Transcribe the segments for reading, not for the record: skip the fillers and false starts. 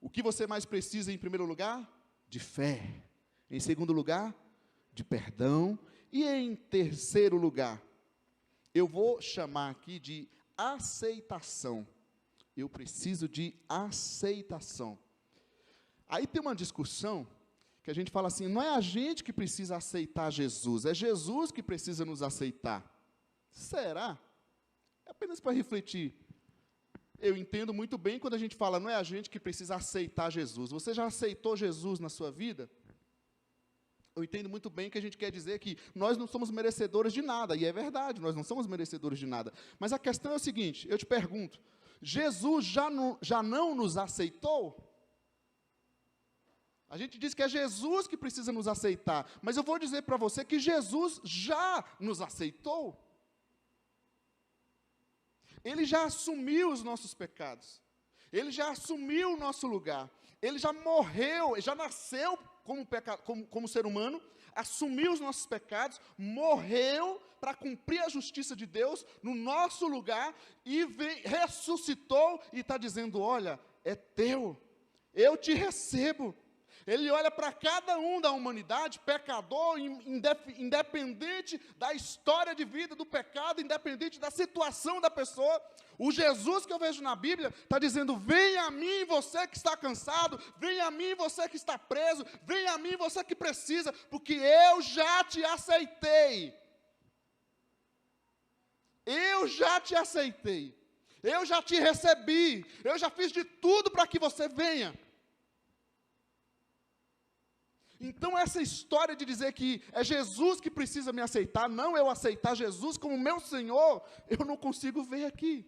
O que você mais precisa em primeiro lugar? De fé. Em segundo lugar, de perdão. E em terceiro lugar, eu vou chamar aqui de aceitação. Eu preciso de aceitação. Aí tem uma discussão que a gente fala assim, não é a gente que precisa aceitar Jesus, é Jesus que precisa nos aceitar. Será? É apenas para refletir. Eu entendo muito bem quando a gente fala, não é a gente que precisa aceitar Jesus. Você já aceitou Jesus na sua vida? Eu entendo muito bem que a gente quer dizer que nós não somos merecedores de nada, e é verdade, nós não somos merecedores de nada. Mas a questão é o seguinte, eu te pergunto, Jesus já não nos aceitou? A gente diz que é Jesus que precisa nos aceitar, mas eu vou dizer para você que Jesus já nos aceitou. Ele já assumiu os nossos pecados, Ele já assumiu o nosso lugar, Ele já morreu, já nasceu como ser humano, assumiu os nossos pecados, morreu para cumprir a justiça de Deus no nosso lugar, e ressuscitou e está dizendo, olha, é teu, eu te recebo. Ele olha para cada um da humanidade, pecador, independente da história de vida do pecado, independente da situação da pessoa. O Jesus que eu vejo na Bíblia está dizendo, venha a mim você que está cansado, venha a mim você que está preso, venha a mim você que precisa, porque eu já te aceitei. Eu já te aceitei. Eu já te recebi. Eu já fiz de tudo para que você venha. Então essa história de dizer que é Jesus que precisa me aceitar, não eu aceitar Jesus como meu Senhor, eu não consigo ver aqui.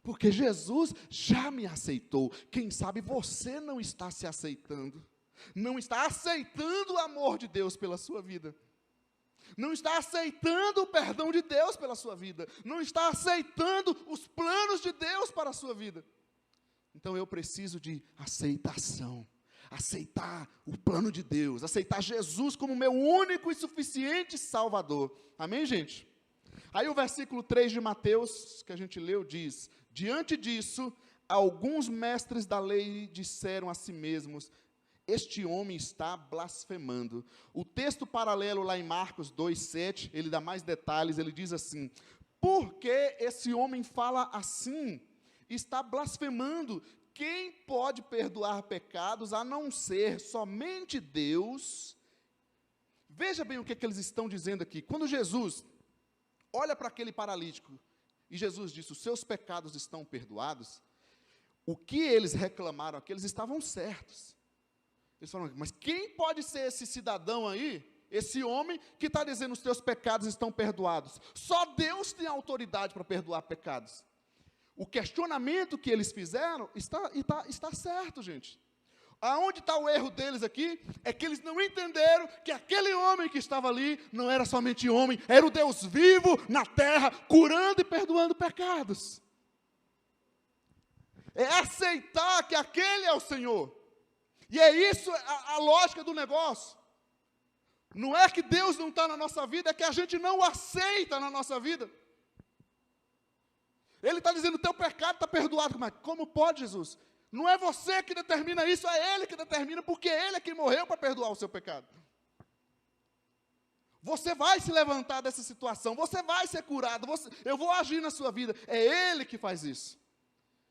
Porque Jesus já me aceitou. Quem sabe você não está se aceitando, não está aceitando o amor de Deus pela sua vida, não está aceitando o perdão de Deus pela sua vida, não está aceitando os planos de Deus para a sua vida. Então eu preciso de aceitação, aceitar o plano de Deus, aceitar Jesus como meu único e suficiente Salvador. Amém, gente? Aí o versículo 3 de Mateus, que a gente leu, diz, diante disso, alguns mestres da lei disseram a si mesmos, este homem está blasfemando. O texto paralelo lá em Marcos 2:7, ele dá mais detalhes, ele diz assim, por que esse homem fala assim? Está blasfemando. Quem pode perdoar pecados a não ser somente Deus? Veja bem o que eles estão dizendo aqui. Quando Jesus olha para aquele paralítico e Jesus disse, os seus pecados estão perdoados, o que eles reclamaram aqui, eles estavam certos. Eles falaram, mas quem pode ser esse cidadão aí, esse homem que está dizendo os teus pecados estão perdoados? Só Deus tem autoridade para perdoar pecados. O questionamento que eles fizeram está certo, gente. Aonde está o erro deles aqui? É que eles não entenderam que aquele homem que estava ali não era somente homem, era o Deus vivo na terra, curando e perdoando pecados. É aceitar que aquele é o Senhor. E é isso a lógica do negócio. Não é que Deus não está na nossa vida, é que a gente não o aceita na nossa vida. Ele está dizendo, o teu pecado está perdoado. Mas como pode, Jesus? Não é você que determina isso, é Ele que determina, porque Ele é quem morreu para perdoar o seu pecado. Você vai se levantar dessa situação, você vai ser curado, eu vou agir na sua vida. É Ele que faz isso.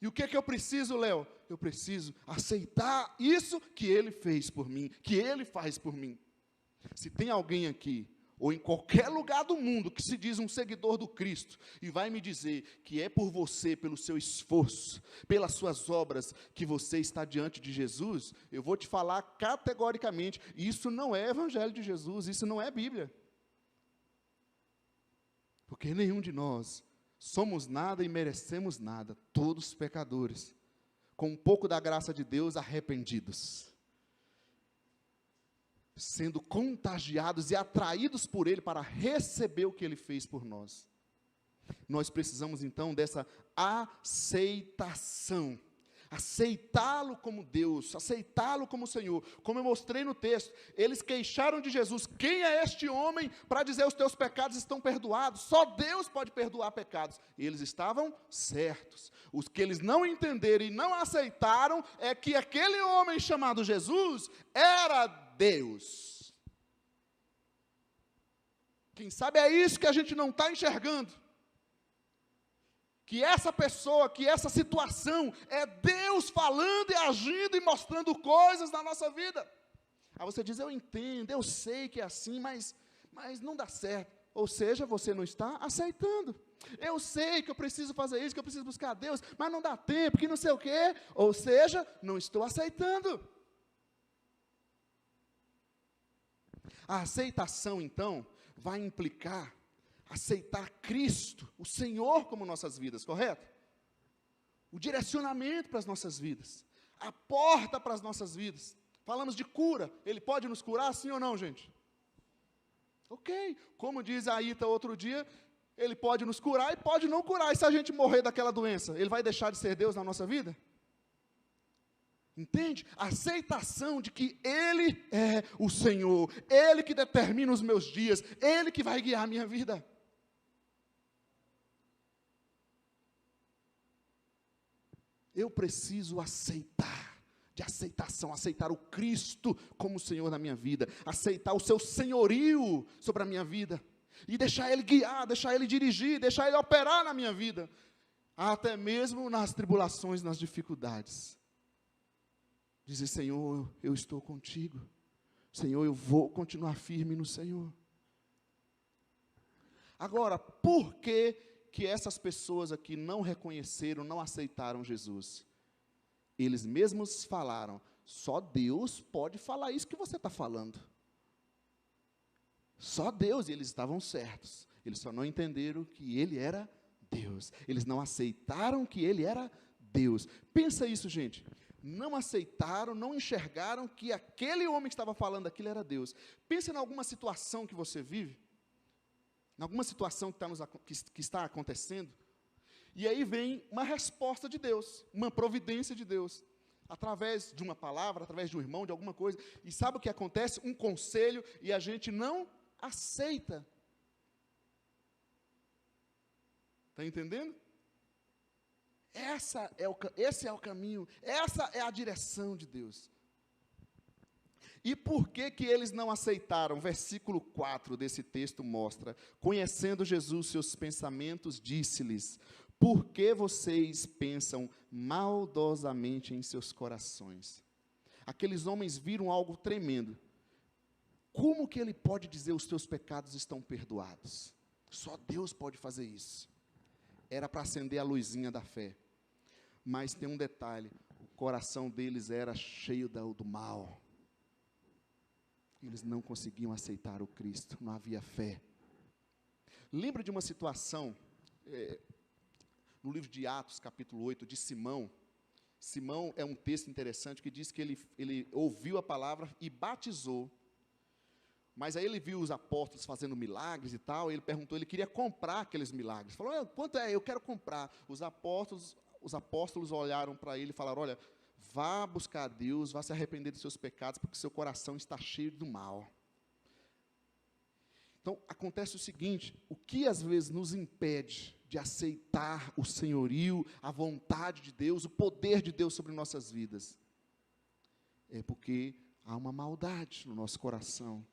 E o que é que eu preciso, Léo? Eu preciso aceitar isso que Ele fez por mim, que Ele faz por mim. Se tem alguém aqui, ou em qualquer lugar do mundo, que se diz um seguidor do Cristo, e vai me dizer que é por você, pelo seu esforço, pelas suas obras, que você está diante de Jesus, eu vou te falar categoricamente, isso não é Evangelho de Jesus, isso não é Bíblia. Porque nenhum de nós somos nada e merecemos nada, todos pecadores, com um pouco da graça de Deus, arrependidos, sendo contagiados e atraídos por Ele para receber o que Ele fez por nós. Nós precisamos então dessa aceitação. aceitá-lo como Deus, aceitá-lo como Senhor. Como eu mostrei no texto, eles queixaram de Jesus: quem é este homem para dizer os teus pecados estão perdoados? Só Deus pode perdoar pecados. E eles estavam certos. Os que eles não entenderam e não aceitaram é que aquele homem chamado Jesus era Deus. Quem sabe é isso que a gente não está enxergando. Que essa pessoa, que essa situação é Deus falando e agindo e mostrando coisas na nossa vida. Aí você diz: eu entendo, eu sei que é assim, mas não dá certo. Ou seja, você não está aceitando. Eu sei que eu preciso fazer isso, que eu preciso buscar Deus, mas não dá tempo, que não sei o quê. Ou seja, não estou aceitando. A aceitação, então, vai implicar aceitar Cristo, o Senhor, como nossas vidas, correto? O direcionamento para as nossas vidas, a porta para as nossas vidas. Falamos de cura, Ele pode nos curar, sim ou não, gente? Ok, como diz a Ita outro dia, Ele pode nos curar e pode não curar. E se a gente morrer daquela doença, Ele vai deixar de ser Deus na nossa vida? Entende? A aceitação de que Ele é o Senhor, Ele que determina os meus dias, Ele que vai guiar a minha vida. Eu preciso aceitar, de aceitação, aceitar o Cristo como Senhor na minha vida, aceitar o seu senhorio sobre a minha vida, e deixar Ele guiar, deixar Ele dirigir, deixar Ele operar na minha vida, até mesmo nas tribulações, nas dificuldades. Dizer: Senhor, eu estou contigo, Senhor, eu vou continuar firme no Senhor. Agora, por que essas pessoas aqui não reconheceram, não aceitaram Jesus? Eles mesmos falaram: só Deus pode falar isso que você está falando. Só Deus, e eles estavam certos. Eles só não entenderam que Ele era Deus. Eles não aceitaram que Ele era Deus. Pensa isso, gente. Não aceitaram, não enxergaram que aquele homem que estava falando aquilo era Deus. Pensa em alguma situação que você vive, em alguma situação que está acontecendo, e aí vem uma resposta de Deus, uma providência de Deus, através de uma palavra, através de um irmão, de alguma coisa, e sabe o que acontece? Um conselho, e a gente não aceita. Está entendendo? Esse é o caminho, essa é a direção de Deus. E por que eles não aceitaram? Versículo 4 desse texto mostra: conhecendo Jesus seus pensamentos, disse-lhes: por que vocês pensam maldosamente em seus corações? Aqueles homens viram algo tremendo. Como que ele pode dizer: os teus pecados estão perdoados? Só Deus pode fazer isso. Era para acender a luzinha da fé. Mas tem um detalhe: o coração deles era cheio do mal. Eles não conseguiam aceitar o Cristo, não havia fé. Lembra de uma situação, no livro de Atos, capítulo 8, de Simão. Simão é um texto interessante que diz que ele ouviu a palavra e batizou. Mas aí ele viu os apóstolos fazendo milagres e tal, e ele perguntou, ele queria comprar aqueles milagres. Falou: quanto é? Eu quero comprar. Os apóstolos olharam para ele e falaram: olha, vá buscar a Deus, vá se arrepender dos seus pecados, porque seu coração está cheio do mal. Então, acontece o seguinte: o que às vezes nos impede de aceitar o senhorio, a vontade de Deus, o poder de Deus sobre nossas vidas? É porque há uma maldade no nosso coração.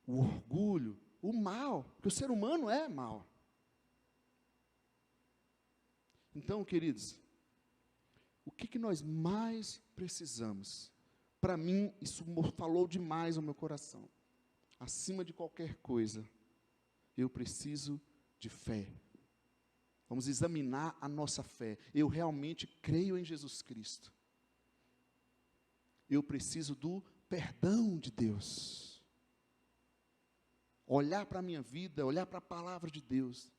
O orgulho, o mal, porque o ser humano é mal. Então, queridos, o que nós mais precisamos? Para mim, isso falou demais ao meu coração. Acima de qualquer coisa, eu preciso de fé. Vamos examinar a nossa fé. Eu realmente creio em Jesus Cristo. Eu preciso do perdão de Deus. Olhar para a minha vida, olhar para a palavra de Deus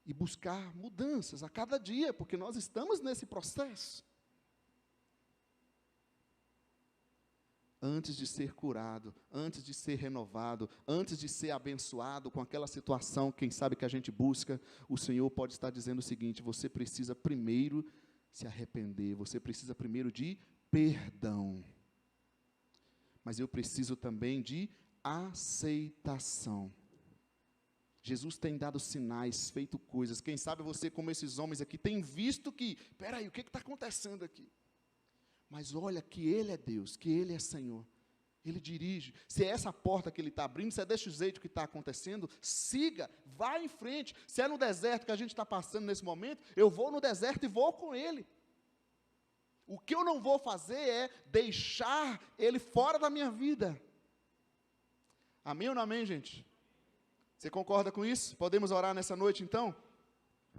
e buscar mudanças a cada dia, porque nós estamos nesse processo. Antes de ser curado, antes de ser renovado, antes de ser abençoado com aquela situação, quem sabe que a gente busca, o Senhor pode estar dizendo o seguinte: você precisa primeiro se arrepender, você precisa primeiro de perdão. Mas eu preciso também de aceitação. Jesus tem dado sinais, feito coisas. Quem sabe você, como esses homens aqui, tem visto que, peraí, o que está acontecendo aqui? Mas olha que Ele é Deus, que Ele é Senhor. Ele dirige. Se é essa porta que Ele está abrindo, se é desse jeito que está acontecendo, siga, vá em frente. Se é no deserto que a gente está passando nesse momento, eu vou no deserto e vou com Ele. O que eu não vou fazer é deixar Ele fora da minha vida. Amém ou não amém, gente? Você concorda com isso? Podemos orar nessa noite, então?